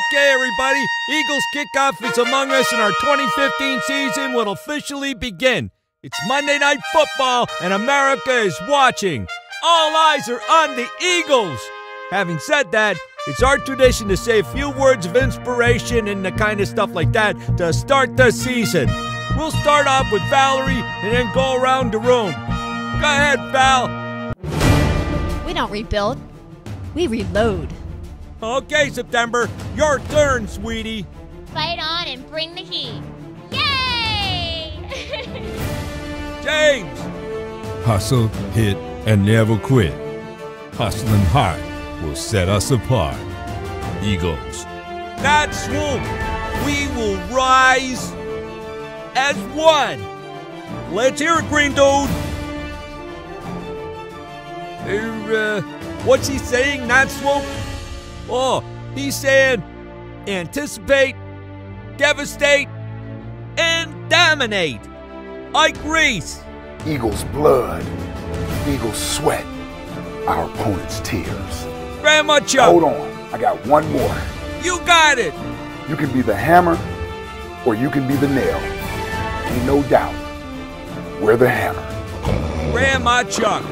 Okay, everybody, Eagles kickoff is among us and our 2015 season will officially begin. It's Monday Night Football and America is watching. All eyes are on the Eagles. Having said that, it's our tradition to say a few words of inspiration and the kind of stuff like that to start the season. We'll start off with Valerie and then go around the room. Go ahead, Val. We don't rebuild. We reload. Okay, September, your turn, sweetie. Fight on and bring the heat. Yay! James. Hustle, hit, and never quit. Hustling hard will set us apart. Eagles. Not swoop. We will rise as one. Let's hear it, green dude. What's he saying, not swoop? Oh, he's saying anticipate, devastate, and dominate. Like Grease. Eagles' blood, Eagles' sweat, our opponent's tears. Grandma Chuck. Hold on, I got one more. You got it. You can be the hammer, or you can be the nail. Ain't no doubt, we're the hammer. Grandma Chuck.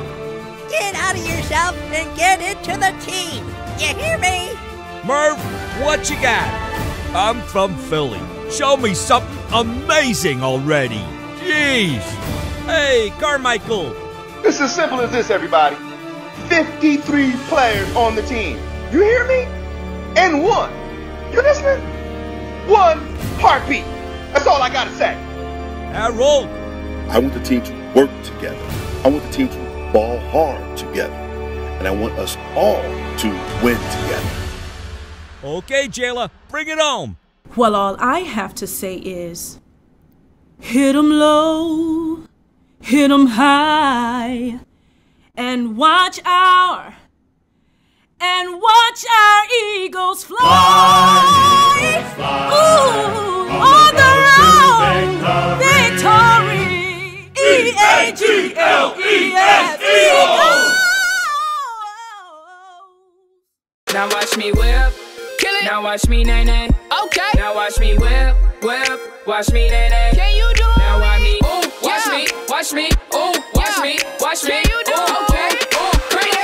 Get out of yourself and get into the team. You hear me? Merv, what you got? I'm from Philly. Show me something amazing already. Jeez. Hey, Carmichael. It's as simple as this, everybody. 53 players on the team. You hear me? And one. You listening? One heartbeat. That's all I gotta say. Harold. I want the team to work together. I want the team to ball hard together. And I want us all to win together. Okay, Jayla, bring it home. Well, all I have to say is, hit 'em low, hit 'em high, and watch our Eagles fly. Ooh, on the road, victory, E-A-G-L-E-S, Eagles. Now watch me whip, kill it. Now watch me nay-nay. Okay. Now watch me whip, whip. Watch me nay-nay. Can you do it? Now watch me, ooh, watch me, watch me, ooh, watch me, watch me. Can you do it? Okay, ooh, bring it.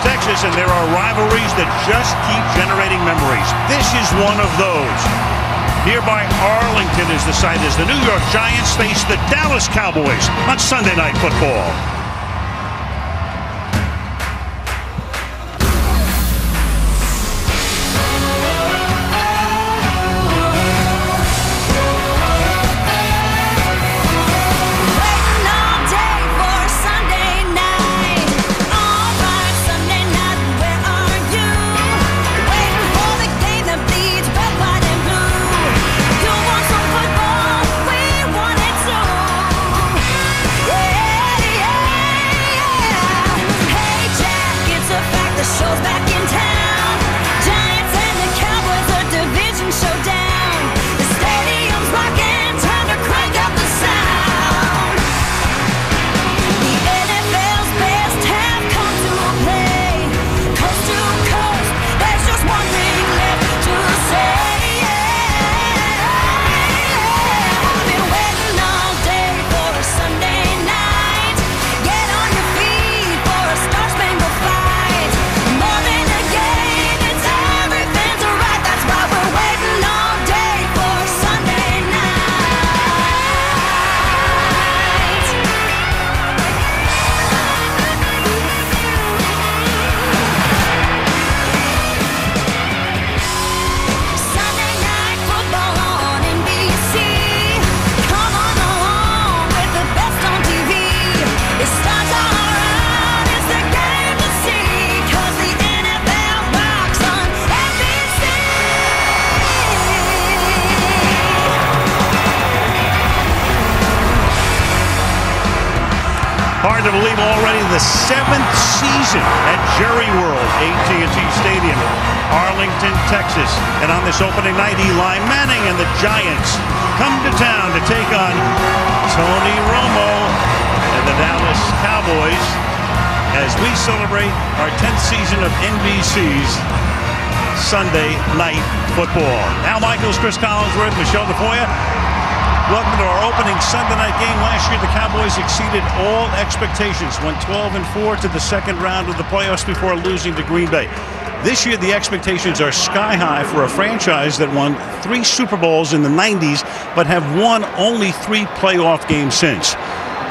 Texas, and there are rivalries that just keep generating memories. This is one of those. Nearby Arlington is the site as the New York Giants face the Dallas Cowboys on Sunday Night Football. Yeah. Hard to believe already the 7th season at Jerry World, AT&T Stadium, Arlington, Texas. And on this opening night, Eli Manning and the Giants come to town to take on Tony Romo and the Dallas Cowboys as we celebrate our 10th season of NBC's Sunday Night Football. Al Michaels, Chris Collinsworth, Michelle DeFoya. Welcome to our opening Sunday night game. Last year, the Cowboys exceeded all expectations, went 12-4 to the second round of the playoffs before losing to Green Bay. This year, the expectations are sky high for a franchise that won 3 Super Bowls in the 90s, but have won only 3 playoff games since.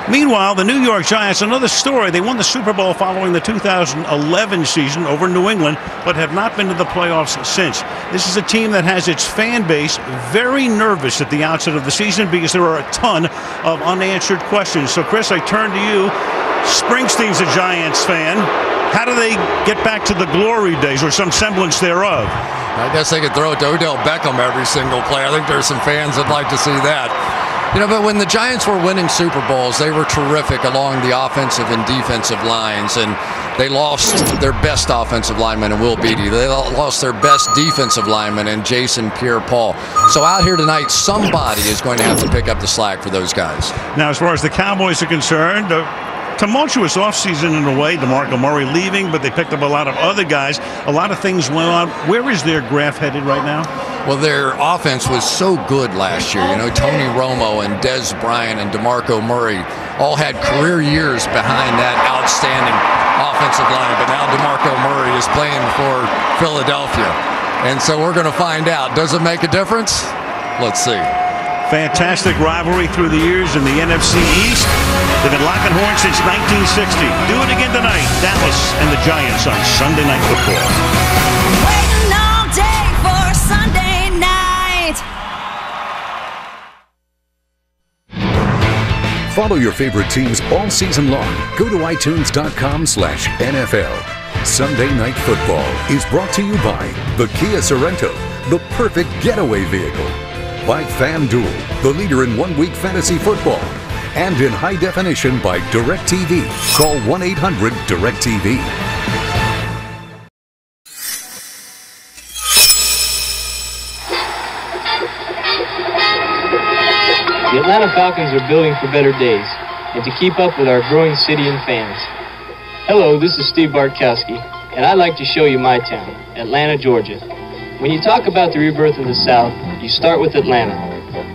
Meanwhile, the New York Giants, another story. They won the Super Bowl following the 2011 season over New England, but have not been to the playoffs since. This is a team that has its fan base very nervous at the outset of the season because there are a ton of unanswered questions. So, Chris, I turn to you. Springsteen's a Giants fan. How do they get back to the glory days or some semblance thereof? I guess they could throw it to Odell Beckham every single play. I think there's some fans that'd like to see that. You know, but when the Giants were winning Super Bowls, they were terrific along the offensive and defensive lines, and they lost their best offensive lineman in Will Beatty. They lost their best defensive lineman in Jason Pierre-Paul. So out here tonight, somebody is going to have to pick up the slack for those guys. Now, as far as the Cowboys are concerned, tumultuous offseason in a way. DeMarco Murray leaving, but they picked up a lot of other guys. A lot of things went on. Where is their graph headed right now? Well, their offense was so good last year. You know, Tony Romo and Dez Bryant and DeMarco Murray all had career years behind that outstanding offensive line. But now DeMarco Murray is playing for Philadelphia. And so we're going to find out. Does it make a difference? Let's see. Fantastic rivalry through the years in the NFC East. They've been locking horns since 1960. Do it again tonight. Dallas and the Giants on Sunday Night Football. Waiting all day for Sunday night. Follow your favorite teams all season long. Go to iTunes.com/NFL. Sunday Night Football is brought to you by the Kia Sorento, the perfect getaway vehicle. By FanDuel, the leader in one-week fantasy football. And in high definition by DirecTV. Call 1-800-DirecTV. The Atlanta Falcons are building for better days and to keep up with our growing city and fans. Hello, this is Steve Bartkowski, and I'd like to show you my town, Atlanta, Georgia. When you talk about the rebirth of the South, you start with Atlanta,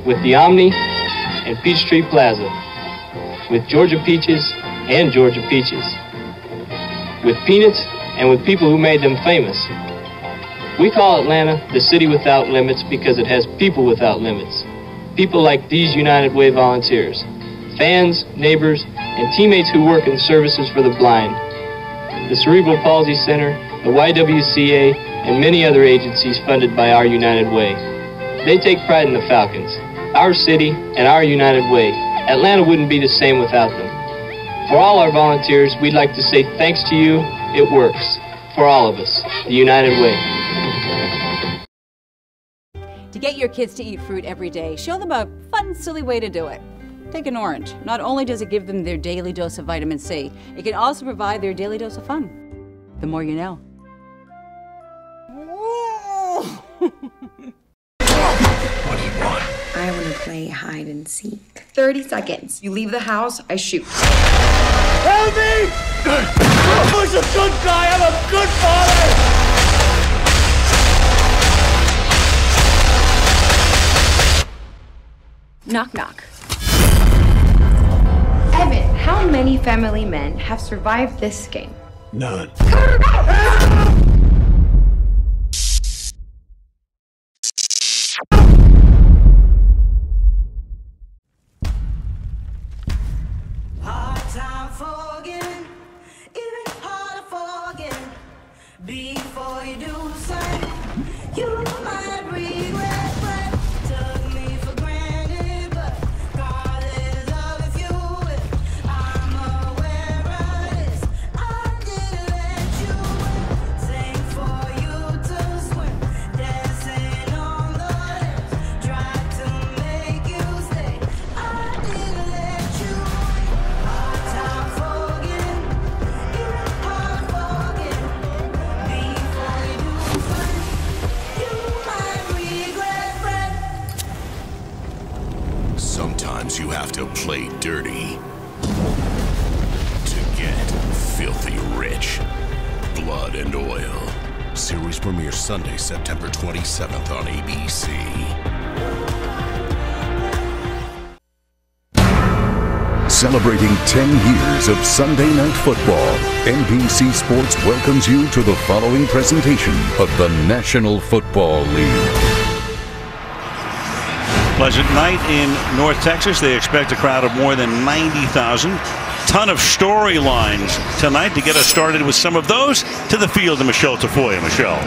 with the Omni and Peachtree Plaza, with Georgia Peaches and Georgia Peaches, with peanuts and with people who made them famous. We call Atlanta the city without limits because it has people without limits. People like these United Way volunteers, fans, neighbors, and teammates who work in services for the blind, the Cerebral Palsy Center, the YWCA, and many other agencies funded by our United Way. They take pride in the Falcons, our city, and our United Way. Atlanta wouldn't be the same without them. For all our volunteers, we'd like to say thanks to you. It works. For all of us, the United Way. To get your kids to eat fruit every day, show them a fun, silly way to do it. Take an orange. Not only does it give them their daily dose of vitamin C, it can also provide their daily dose of fun. The more you know. What do you want? I want to play hide and seek. 30 seconds. You leave the house, I shoot. Help me! I'm a good guy. I'm a good father. Knock, knock. Evan, how many family men have survived this game? None. Before you do something, you might regret what took me for granted. But regardless of if you will, I'm aware of this. I didn't let you have to play dirty to get filthy rich. Blood and Oil. Series premiere Sunday, September 27th on ABC. Celebrating 10 years of Sunday Night Football, NBC Sports welcomes you to the following presentation of the National Football League. Pleasant night in North Texas. They expect a crowd of more than 90,000. Ton of storylines tonight to get us started with some of those. To the field to Michelle Tafoya. Michelle.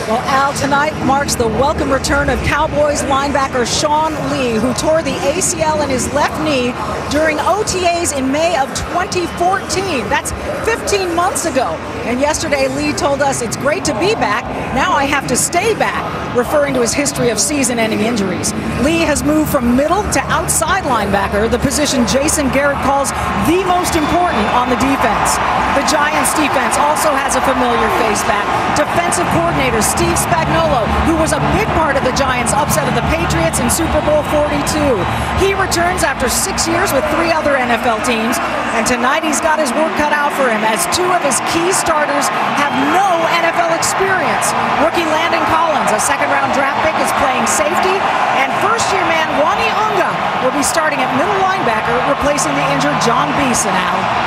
Well, Al, tonight marks the welcome return of Cowboys linebacker Sean Lee, who tore the ACL in his left knee during OTAs in May of 2014. That's 15 months ago. And yesterday, Lee told us, "It's great to be back. Now I have to stay back," referring to his history of season-ending injuries. Lee has moved from middle to outside linebacker, the position Jason Garrett calls the most important on the defense. The Giants defense also has a familiar face back. Defensive coordinator Steve Spagnuolo, who was a big part of the Giants' upset of the Patriots in Super Bowl 42. He returns after 6 years with 3 other NFL teams, and tonight he's got his work cut out for him as 2 of his key starters have no NFL experience. Rookie Landon Collins, a second-round draft pick, is playing safety, and first-year man Wani Unga will be starting at middle linebacker, replacing the injured John Beeson.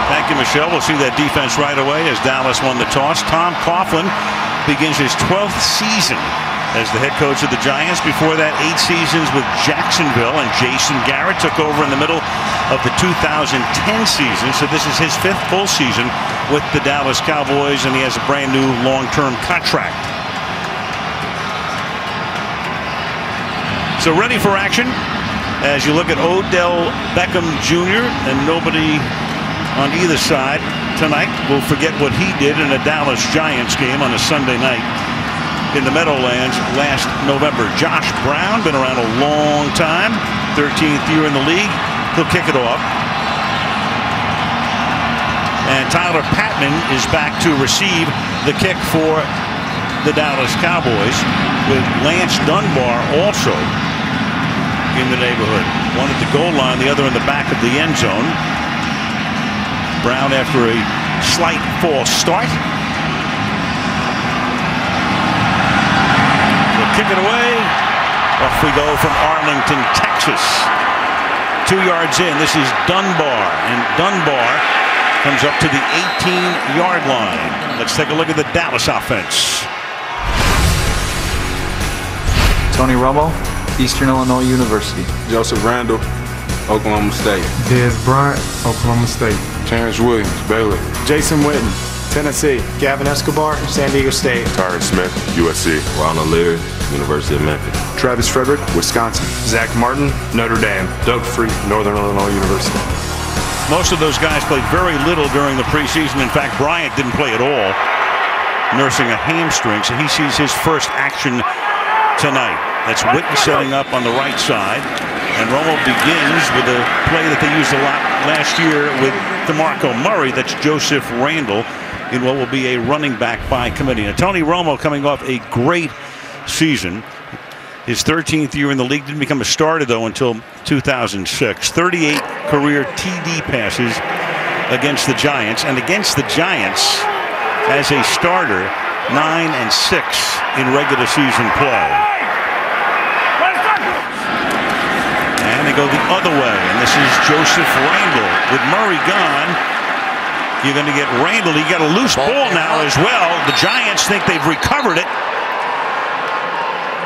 Thank you, Michelle. We'll see that defense right away as Dallas won the toss. Tom Coughlin begins his 12th season as the head coach of the Giants. Before that, 8 seasons with Jacksonville, and Jason Garrett took over in the middle of the 2010 season. So this is his 5th full season with the Dallas Cowboys, and he has a brand new long-term contract. So ready for action as you look at Odell Beckham Jr. and nobody on either side tonight will forget what he did in a Dallas Giants game on a Sunday night in the Meadowlands last November. Josh Brown, been around a long time, 13th year in the league. He'll kick it off. And Tyler Patman is back to receive the kick for the Dallas Cowboys, with Lance Dunbar also in the neighborhood. One at the goal line, the other in the back of the end zone. Brown after a slight false start. They'll kick it away. Off we go from Arlington, Texas. 2 yards in. This is Dunbar, and Dunbar comes up to the 18-yard line. Let's take a look at the Dallas offense. Tony Romo, Eastern Illinois University. Joseph Randall, Oklahoma State. Dez Bryant, Oklahoma State. Terrence Williams, Baylor. Jason Witten, Tennessee. Gavin Escobar, San Diego State. Tyron Smith, USC. Ronald Leary, University of Memphis. Travis Frederick, Wisconsin. Zach Martin, Notre Dame. Doug Freak, Northern Illinois University. Most of those guys played very little during the preseason. In fact, Bryant didn't play at all, nursing a hamstring, so he sees his first action tonight. That's Witten setting up on the right side, and Romo begins with a play that they used a lot last year with DeMarco Murray. That's Joseph Randall in what will be a running back by committee. Now, Tony Romo coming off a great season. His 13th year in the league, didn't become a starter though until 2006. 38 career TD passes against the Giants, and against the Giants as a starter, 9-6 in regular season play. And they go the other way, and this is Joseph Randall. With Murray gone, you're going to get Randall. You got a loose ball now as well. The Giants think they've recovered it.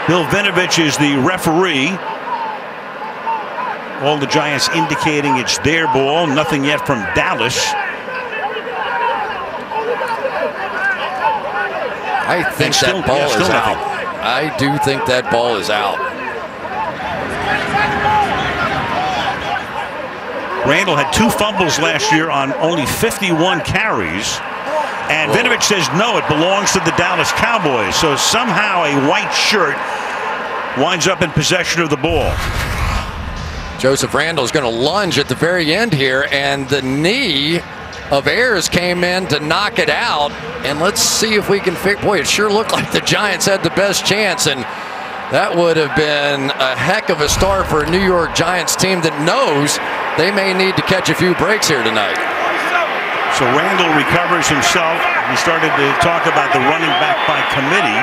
Bill Vinovich is the referee. All the Giants indicating it's their ball. Nothing yet from Dallas. I think that ball is out. I do think that ball is out. Randall had 2 fumbles last year on only 51 carries. And Vinovich says no, it belongs to the Dallas Cowboys. So somehow a white shirt winds up in possession of the ball. Joseph Randall is going to lunge at the very end here, and the knee of Ayers came in to knock it out. And let's see if we can figure. Boy, it sure looked like the Giants had the best chance, and that would have been a heck of a start for a New York Giants team that knows they may need to catch a few breaks here tonight. So Randall recovers himself. We started to talk about the running back by committee.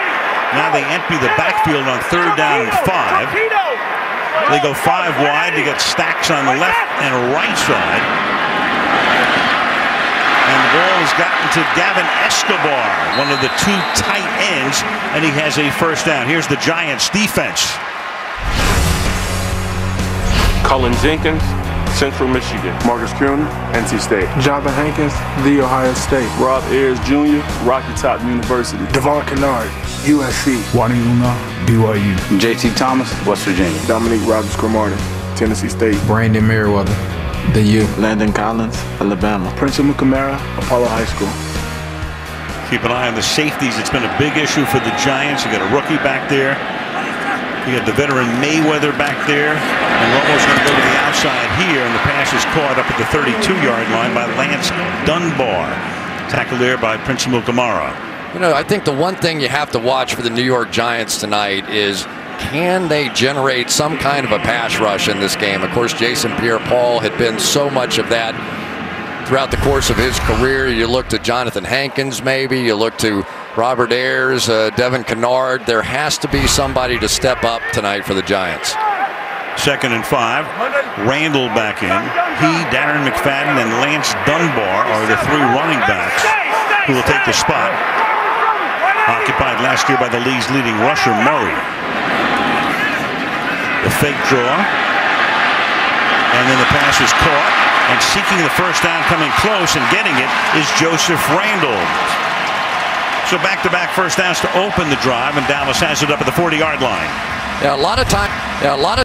Now they empty the backfield on 3rd down and 5. They go 5 wide. They get Stacks on the left and right side. And the ball has gotten to Gavin Escobar, one of the 2 tight ends, and he has a first down. Here's the Giants defense. Cullen Jenkins, Central Michigan. Marcus Cuner, NC State. Jonathan Hankins, The Ohio State. Rob Ayers Jr., Rocky Top University. Devon Kennard, USC. Wani Una, BYU. JT Thomas, West Virginia. Dominique Roberts-Cromartie, Tennessee State. Brandon Merriweather, the U. Landon Collins, Alabama. Prince Mukamara, Apollo High School. Keep an eye on the safeties. It's been a big issue for the Giants. You got a rookie back there. You got the veteran Mayweather back there. And Romo's going to go to the outside here, and the pass is caught up at the 32-yard line by Lance Dunbar. Tackled there by Prince Mukamara. You know, I think the one thing you have to watch for the New York Giants tonight is, can they generate some kind of a pass rush in this game? Of course, Jason Pierre-Paul had been so much of that throughout the course of his career. You look to Jonathan Hankins, maybe. You look to Robert Ayers, Devin Kennard. There has to be somebody to step up tonight for the Giants. 2nd and 5. Randall back in. He, Darren McFadden, and Lance Dunbar are the 3 running backs who will take the spot. Occupied last year by the league's leading rusher, Murray. The fake draw. And then the pass is caught. And seeking the first down, coming close and getting it, is Joseph Randall. So back-to-back first downs to open the drive, and Dallas has it up at the 40-yard line. Yeah, a lot of time.